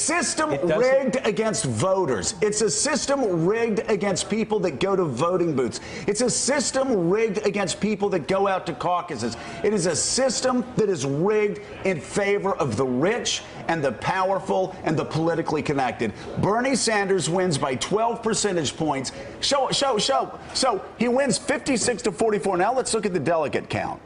system rigged against voters. It's a system rigged against people that go to voting booths. It's a system rigged against people that go out to caucuses. It is a system that is rigged in favor of the rich and the powerful and the politically connected. Bernie Sanders wins by 12 percentage points. So he wins 56 to 44. Now let's look at the delegate count.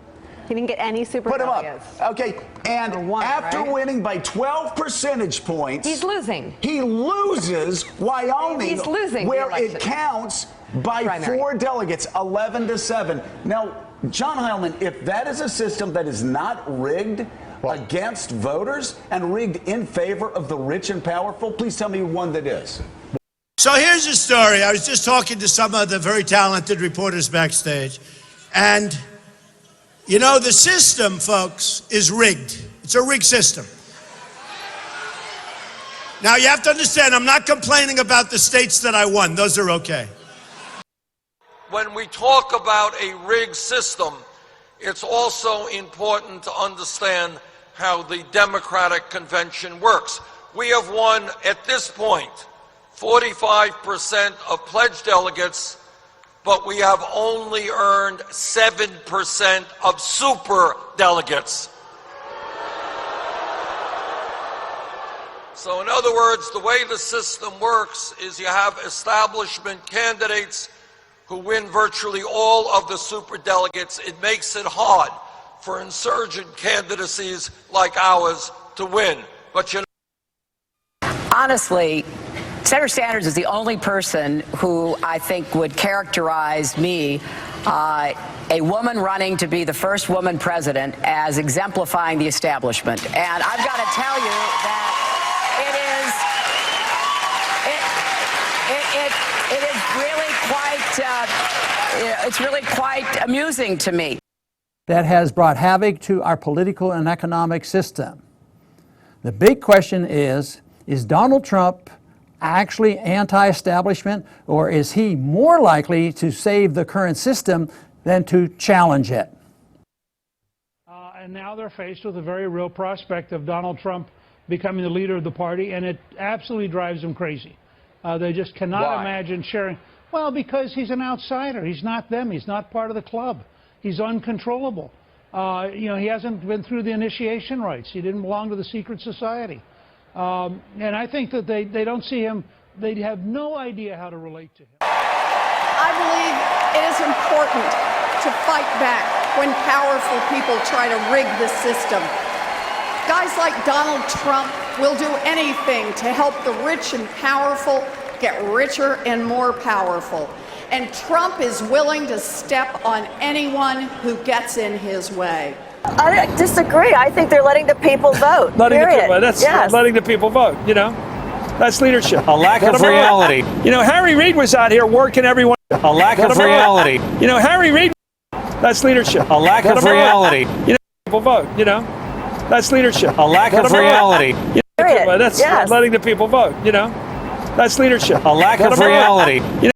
He didn't get any super Put him delegates. up. Okay, and after winning by 12 percentage points, he's losing. He loses Wyoming, he's losing where it counts by 4 delegates, 11 to 7. Now, John Heilemann, if that is a system that is not rigged against voters and rigged in favor of the rich and powerful, please tell me one that is. So here's the story. I was just talking to some of the very talented reporters backstage, and you know, the system, folks, is rigged. It's a rigged system. Now, you have to understand, I'm not complaining about the states that I won. Those are okay. When we talk about a rigged system, it's also important to understand how the Democratic convention works. We have won, at this point, 45% of pledged delegates, but we have only earned 7% of super delegates. So in other words, the way the system works is you have establishment candidates who win virtually all of the super delegates. It makes it hard for insurgent candidacies like ours to win. But you know, honestly, Senator Sanders is the only person who I think would characterize me, a woman running to be the first woman president, as exemplifying the establishment. And I've got to tell you that it's really quite amusing to me. That has brought havoc to our political and economic system. The big question is Donald Trump actually anti-establishment, or is he more likely to save the current system than to challenge it? And now they're faced with a very real prospect of Donald Trump becoming the leader of the party, and it absolutely drives them crazy. They just cannot imagine sharing. Well, because he's an outsider. He's not them. He's not part of the club. He's uncontrollable. You know, he hasn't been through the initiation rites. He didn't belong to the secret society. And I think that they don't see him, they have no idea how to relate to him. I believe it is important to fight back when powerful people try to rig the system. Guys like Donald Trump will do anything to help the rich and powerful get richer and more powerful. And Trump is willing to step on anyone who gets in his way. I disagree. I think they're letting the people vote. Letting the people vote, you know. That's leadership. A lack of reality. You know, Harry Reid was out here working everyone. A lack of reality. You know, Harry Reid. That's leadership. A lack of reality. You know, people vote, you know. That's leadership. A lack of reality. You know, that's letting the people vote, you know. That's leadership. A lack of reality. You know,